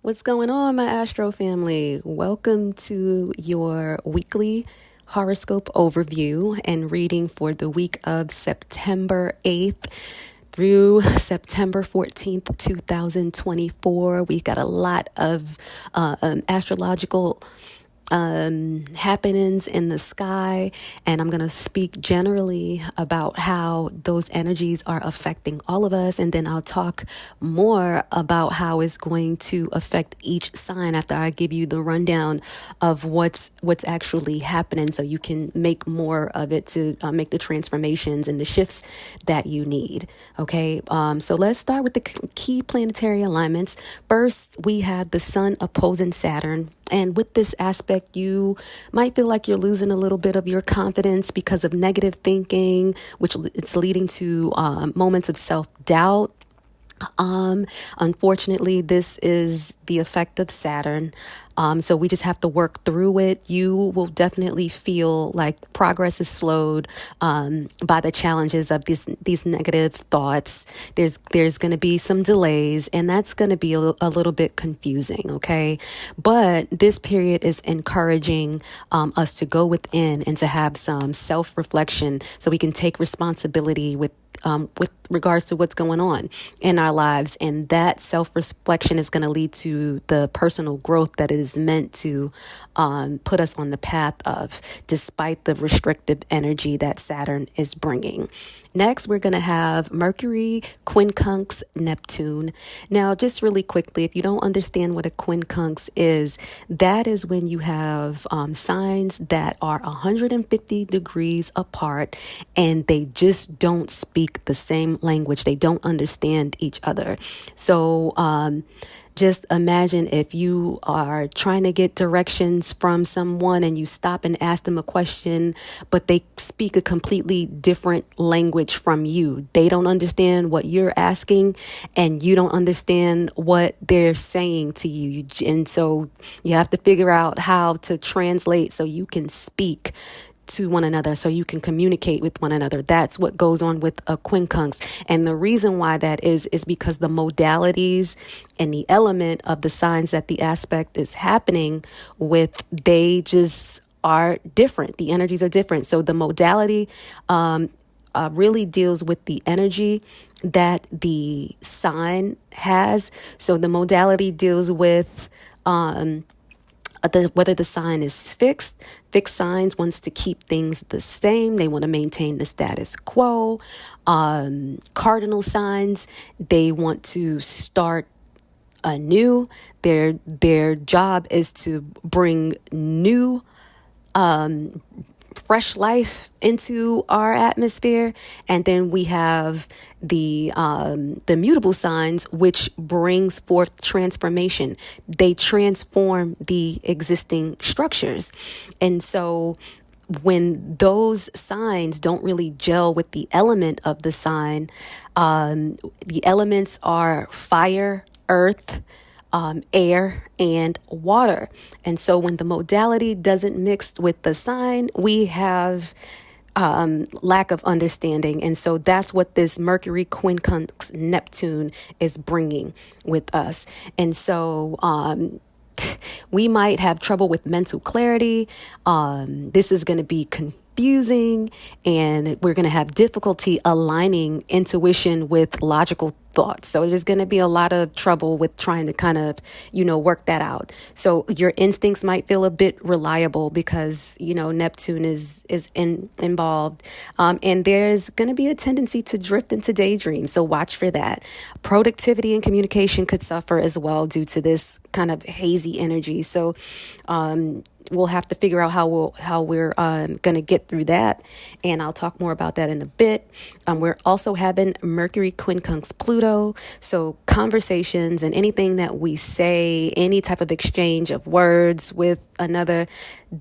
What's going on, my Astro family? Welcome to your weekly horoscope overview and reading for the week of September 8th through September 14th, 2024. We got a lot of astrological happenings in the sky, and I'm going to speak generally about how those energies are affecting all of us, and then I'll talk more about how it's going to affect each sign after I give you the rundown of what's actually happening, so you can make more of it to make the transformations and the shifts that you need. Okay, so let's start with the key planetary alignments. First, we have the Sun opposing Saturn. And with this aspect, you might feel like you're losing a little bit of your confidence because of negative thinking, which it's leading to moments of self-doubt. Unfortunately, this is the effect of Saturn. So we just have to work through it. You will definitely feel like progress is slowed by the challenges of these negative thoughts. There's going to be some delays, and that's going to be a little bit confusing. Okay, but this period is encouraging us to go within and to have some self-reflection, so we can take responsibility with regards to what's going on in our lives. And that self-reflection is going to lead to the personal growth that is meant to put us on the path of, despite the restrictive energy that Saturn is bringing. Next, we're going to have Mercury quincunx Neptune. Now, just really quickly, if you don't understand what a quincunx is, that is when you have signs that are 150 degrees apart and they just don't speak the same language. They don't understand each other. So, just imagine if you are trying to get directions from someone and you stop and ask them a question, but they speak a completely different language from you. They don't understand what you're asking, and you don't understand what they're saying to you. And so you have to figure out how to translate so you can speak to one another, so you can communicate with one another. That's what goes on with a quincunx. And the reason why that is because the modalities and the element of the signs that the aspect is happening with, they just are different. The energies are different. So the modality really deals with the energy that the sign has. So the modality deals with whether the sign is fixed. Fixed signs wants to keep things the same. They want to maintain the status quo. Cardinal signs, they want to start anew. Their job is to bring new fresh life into our atmosphere. And then we have the mutable signs, which brings forth transformation. They transform the existing structures. And so when those signs don't really gel with the element of the sign, the elements are fire, earth, air, and water. And so when the modality doesn't mix with the sign, we have lack of understanding. And so that's what this Mercury quincunx Neptune is bringing with us. And so we might have trouble with mental clarity. This is going to be confusing, and we're going to have difficulty aligning intuition with logical thoughts. So there's going to be a lot of trouble with trying to kind of, work that out. So your instincts might feel a bit reliable because, Neptune is involved. And there's going to be a tendency to drift into daydreams. So watch for that. Productivity and communication could suffer as well due to this kind of hazy energy. So, we'll have to figure out how we're going to get through that, and I'll talk more about that in a bit. We're also having Mercury quincunx Pluto, so conversations and anything that we say, any type of exchange of words with another,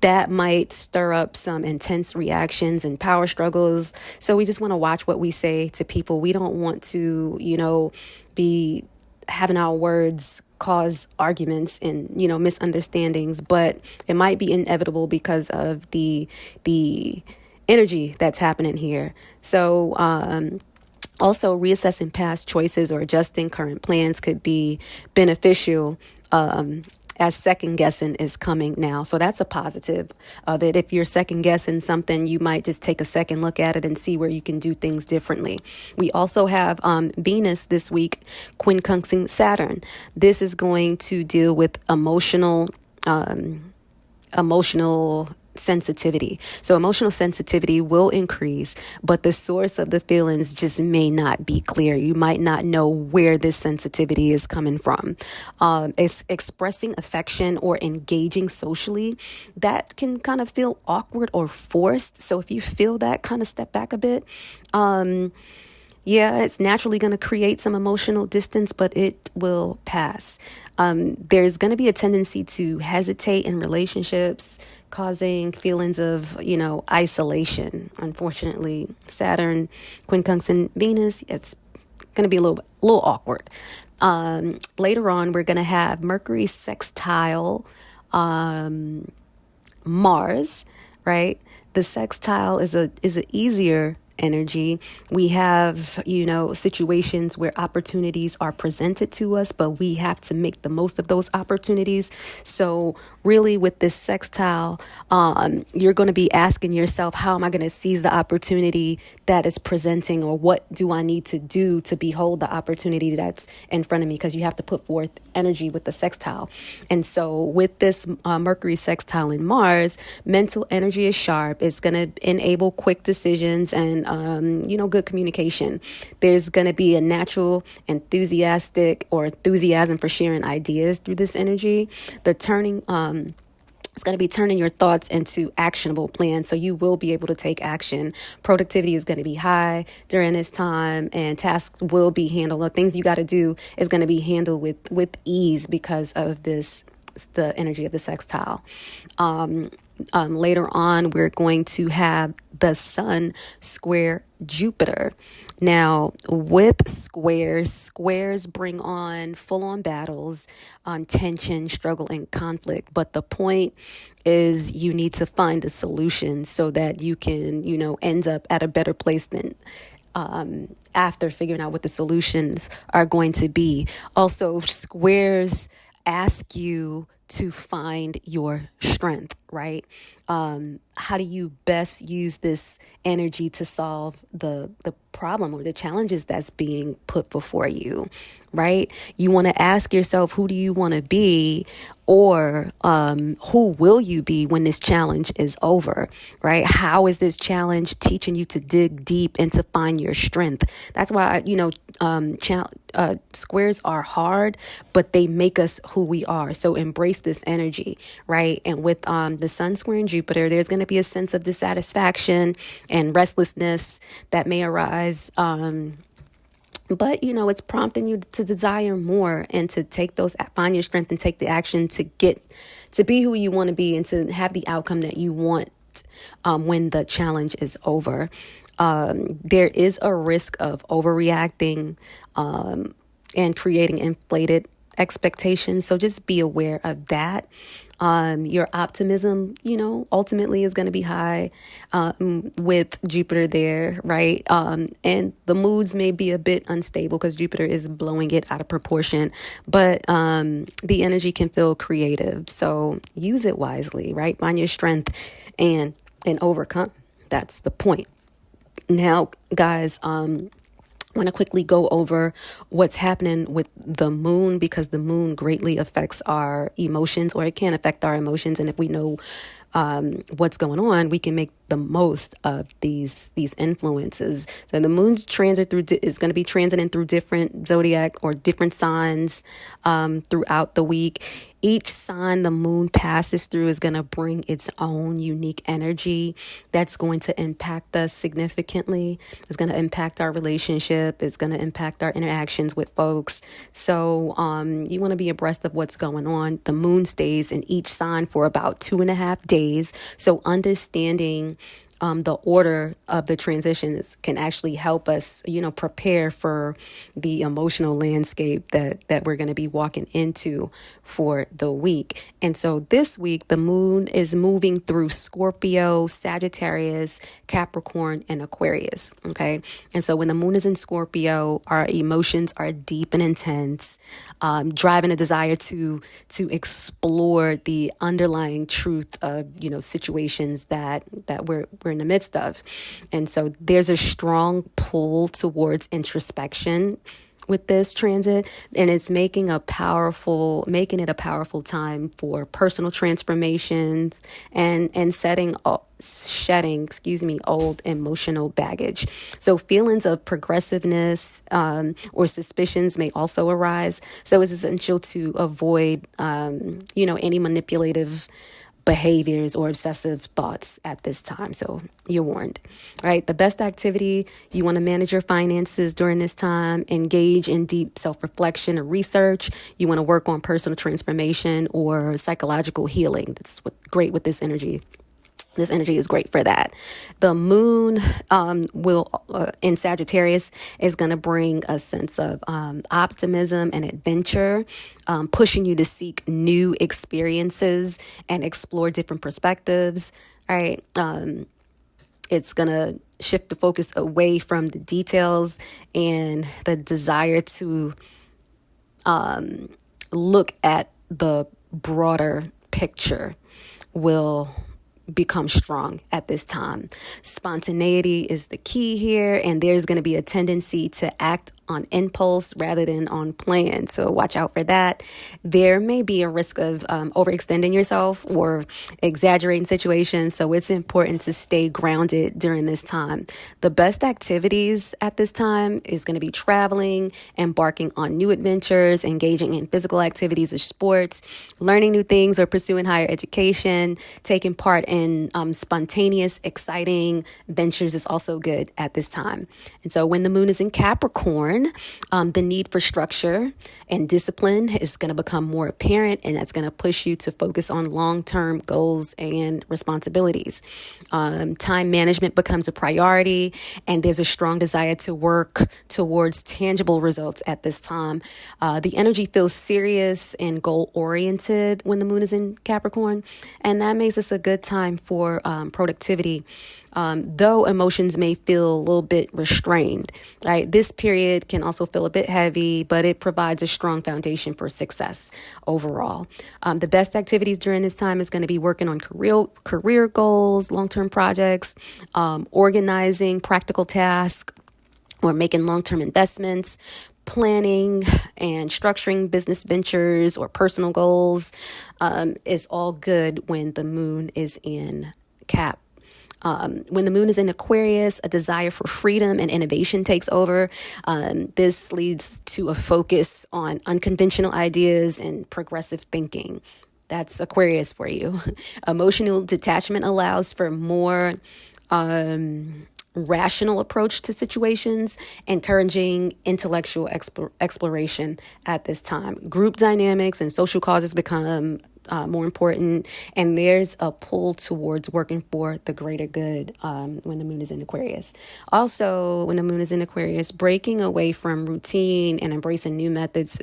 that might stir up some intense reactions and power struggles. So we just want to watch what we say to people. We don't want to, be having our words cause arguments and misunderstandings, but it might be inevitable because of the energy that's happening here. So also reassessing past choices or adjusting current plans could be beneficial as second guessing is coming now. So that's a positive of it. If you're second guessing something, you might just take a second look at it and see where you can do things differently. We also have Venus this week quincunxing Saturn. This is going to deal with emotional sensitivity. So emotional sensitivity will increase, but the source of the feelings just may not be clear. You might not know where this sensitivity is coming from. It's expressing affection or engaging socially, that can kind of feel awkward or forced. So if you feel that, kind of step back a bit. Yeah, it's naturally going to create some emotional distance, but it will pass. There's going to be a tendency to hesitate in relationships, causing feelings of, isolation. Unfortunately, Saturn, quincunxing Venus, it's going to be a little awkward. Later on, we're going to have Mercury sextile Mars, right? The sextile is a easier energy. We have, situations where opportunities are presented to us, but we have to make the most of those opportunities. So really with this sextile, you're going to be asking yourself, how am I going to seize the opportunity that is presenting, or what do I need to do to behold the opportunity that's in front of me? Because you have to put forth energy with the sextile. And so with this Mercury sextile in Mars, mental energy is sharp. It's going to enable quick decisions and good communication. There's going to be a natural enthusiasm for sharing ideas through this energy. It's going to be turning your thoughts into actionable plans. So you will be able to take action. Productivity is going to be high during this time, and tasks will be handled. The things you got to do is going to be handled with ease because of the energy of the sextile. Later on, we're going to have the Sun square Jupiter. Now, with squares bring on full-on battles, tension, struggle, and conflict. But the point is you need to find a solution so that you can, end up at a better place than after figuring out what the solutions are going to be. Also, squares ask you to find your strength, right? How do you best use this energy to solve the problem or the challenges that's being put before you, right? You want to ask yourself, who do you want to be, or who will you be when this challenge is over, right? How is this challenge teaching you to dig deep and to find your strength? That's why, squares are hard, but they make us who we are. So embrace this energy, right? And with the Sun squaring Jupiter, there's going to be a sense of dissatisfaction and restlessness that may arise. But, it's prompting you to desire more and to find your strength and take the action to be who you want to be and to have the outcome that you want when the challenge is over. There is a risk of overreacting and creating inflated expectations. So just be aware of that. Your optimism, ultimately is going to be high with Jupiter there, right? And the moods may be a bit unstable because Jupiter is blowing it out of proportion, but the energy can feel creative. So use it wisely, right? Find your strength and overcome. That's the point. Now, guys, I want to quickly go over what's happening with the moon, because the moon greatly affects our emotions, or it can affect our emotions. And if we know what's going on, we can make the most of these influences. So the moon's transit is going to be transiting through different zodiac or different signs throughout the week. Each sign the moon passes through is going to bring its own unique energy that's going to impact us significantly. It's going to impact our relationship. It's going to impact our interactions with folks. So you want to be abreast of what's going on. The moon stays in each sign for about 2.5 days. So understanding the order of the transitions can actually help us, prepare for the emotional landscape that we're going to be walking into for the week. And so this week, the moon is moving through Scorpio, Sagittarius, Capricorn, and Aquarius. Okay. And so when the moon is in Scorpio, our emotions are deep and intense, driving a desire to explore the underlying truth of, situations that we're in the midst of. And so there's a strong pull towards introspection with this transit, and it's making it a powerful time for personal transformations and shedding old emotional baggage. So feelings of progressiveness or suspicions may also arise. So it's essential to avoid any manipulative behaviors or obsessive thoughts at this time. So you're warned, right? The best activity, you want to manage your finances during this time, engage in deep self-reflection or research. You want to work on personal transformation or psychological healing. That's great with this energy. This energy is great for that. The moon in Sagittarius is going to bring a sense of optimism and adventure, pushing you to seek new experiences and explore different perspectives. All right. It's going to shift the focus away from the details and the desire to look at the broader picture will become strong at this time. Spontaneity is the key here, and there's going to be a tendency to act on impulse rather than on plan. So watch out for that. There may be a risk of overextending yourself or exaggerating situations. So it's important to stay grounded during this time. The best activities at this time is going to be traveling, embarking on new adventures, engaging in physical activities or sports, learning new things or pursuing higher education. Taking part in spontaneous, exciting ventures is also good at this time. And so when the moon is in Capricorn, the need for structure and discipline is going to become more apparent, and that's going to push you to focus on long-term goals and responsibilities. Time management becomes a priority, and there's a strong desire to work towards tangible results at this time. The energy feels serious and goal-oriented when the moon is in Capricorn, and that makes this a good time for productivity. Though emotions may feel a little bit restrained, right? This period can also feel a bit heavy, but it provides a strong foundation for success overall. The best activities during this time is going to be working on career goals, long-term projects, organizing practical tasks, or making long-term investments, planning and structuring business ventures or personal goals is all good when the moon is in Cap. When the moon is in Aquarius, a desire for freedom and innovation takes over. This leads to a focus on unconventional ideas and progressive thinking. That's Aquarius for you. Emotional detachment allows for more rational approach to situations, encouraging intellectual exploration at this time. Group dynamics and social causes become more important, and there's a pull towards working for the greater good when the moon is in Aquarius. Also, when the moon is in Aquarius, breaking away from routine and embracing new methods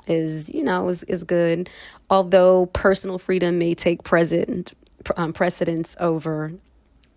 is good, although personal freedom may take precedence over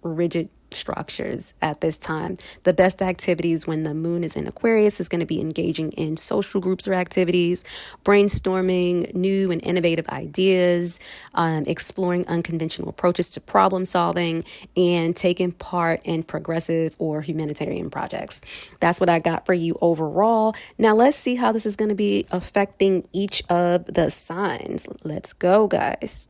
rigid structures at this time. The best activities when the moon is in Aquarius is going to be engaging in social groups or activities, brainstorming new and innovative ideas, exploring unconventional approaches to problem solving, and taking part in progressive or humanitarian projects. That's what I got for you overall. Now let's see how this is going to be affecting each of the signs. Let's go, guys.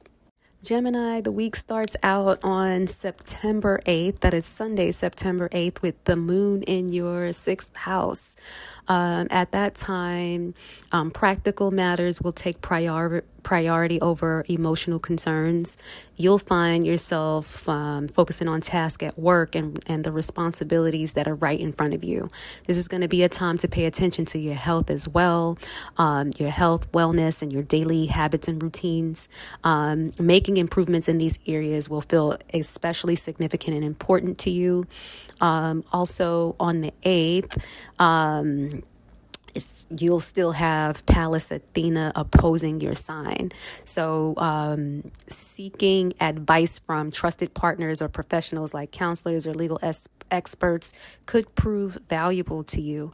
Gemini, the week starts out on September 8th. That is Sunday, September 8th, with the moon in your sixth house. At that time, practical matters will take priority over emotional concerns. You'll find yourself focusing on tasks at work and the responsibilities that are right in front of you. This is going to be a time to pay attention to your health as well, your health, wellness, and your daily habits and routines. Making making improvements in these areas will feel especially significant and important to you. Also on the 8th, you'll still have Pallas Athena opposing your sign. So seeking advice from trusted partners or professionals like counselors or legal experts could prove valuable to you.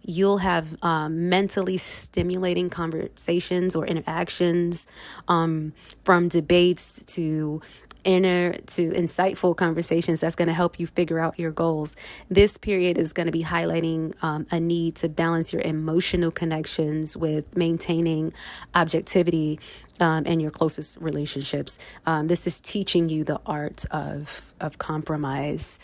You'll have mentally stimulating conversations or interactions, from debates to insightful conversations that's going to help you figure out your goals. This period is going to be highlighting a need to balance your emotional connections with maintaining objectivity in your closest relationships. This is teaching you the art of compromise.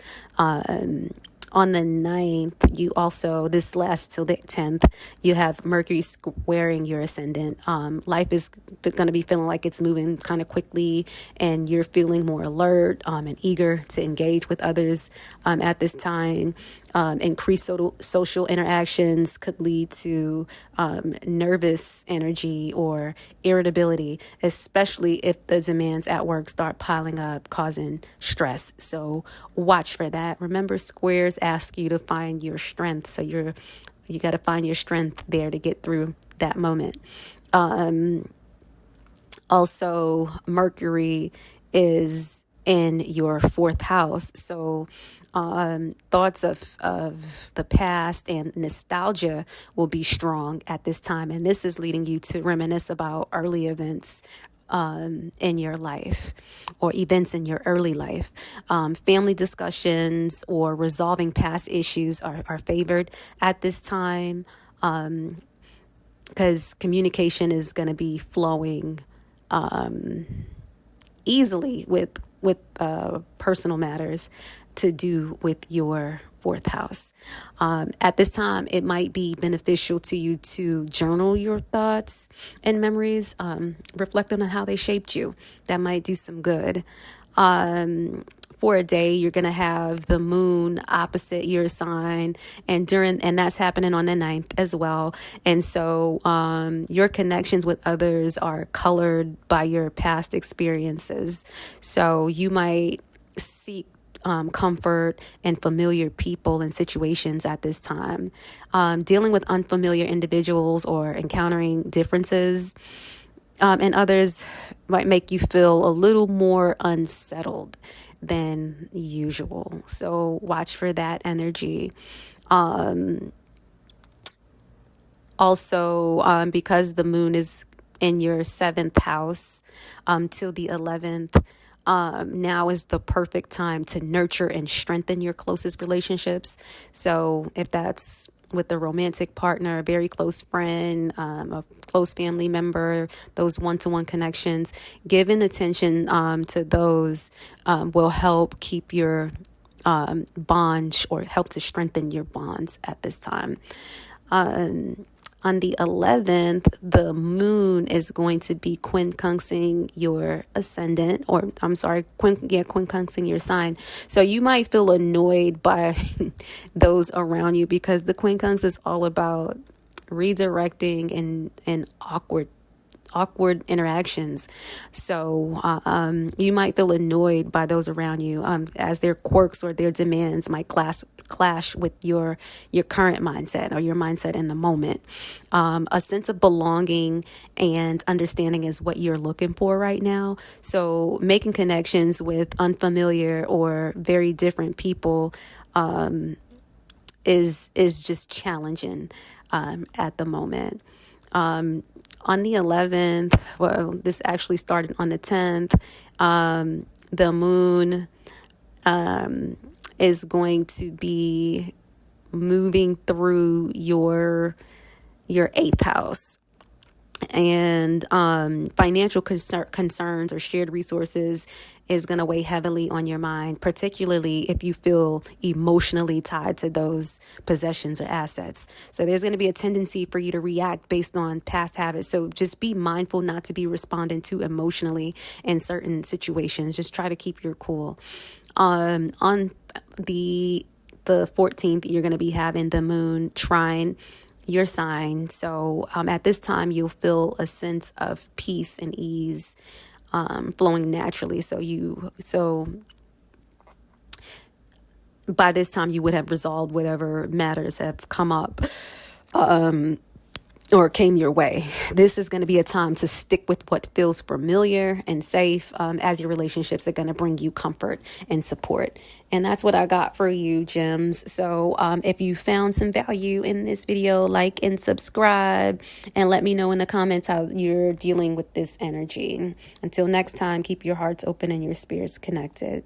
On the 9th, you also, this lasts till the 10th, you have Mercury squaring your ascendant. Life is going to be feeling like it's moving kind of quickly, and you're feeling more alert and eager to engage with others at this time. Increased social interactions could lead to nervous energy or irritability, especially if the demands at work start piling up, causing stress. So watch for that. Remember, squares ask you to find your strength. So you got to find your strength there to get through that moment. Also, Mercury is in your 4th house. So thoughts of the past and nostalgia will be strong at this time. And this is leading you to reminisce about early events in your life or events in your early life. Family discussions or resolving past issues are favored at this time, because communication is going to be flowing easily with personal matters to do with your 4th house. At this time, it might be beneficial to you to journal your thoughts and memories, reflect on how they shaped you. That might do some good. For a day, you're going to have the moon opposite your sign, and that's happening on the 9th as well. And so your connections with others are colored by your past experiences. So you might seek comfort and familiar people and situations at this time. Dealing with unfamiliar individuals or encountering differences in others might make you feel a little more unsettled than usual. So watch for that energy. Also, because the moon is in your 7th house till the 11th, now is the perfect time to nurture and strengthen your closest relationships. So if that's with a romantic partner, a very close friend, a close family member, those one-to-one connections, giving attention to those will help keep your bonds or help to strengthen your bonds at this time. On the 11th, the moon is going to be quincunxing your ascendant, quincunxing your sign. So you might feel annoyed by those around you, because the quincunx is all about redirecting and awkward interactions. So you might feel annoyed by those around you as their quirks or their demands might clash with your current mindset or your mindset in the moment. A sense of belonging and understanding is what you're looking for right now. So making connections with unfamiliar or very different people is just challenging at the moment. On the 11th, well, this actually started on the 10th, the moon is going to be moving through your 8th house. And financial concerns or shared resources is going to weigh heavily on your mind, particularly if you feel emotionally tied to those possessions or assets. So there's going to be a tendency for you to react based on past habits. So just be mindful not to be responding too emotionally in certain situations. Just try to keep your cool. On the 14th, you're going to be having the moon trine your sign. So at this time, you'll feel a sense of peace and ease. flowing naturally. So by this time you would have resolved whatever matters have come up or came your way. This is going to be a time to stick with what feels familiar and safe, as your relationships are going to bring you comfort and support. And that's what I got for you, gems. So if you found some value in this video, like and subscribe, and let me know in the comments how you're dealing with this energy. Until next time, keep your hearts open and your spirits connected.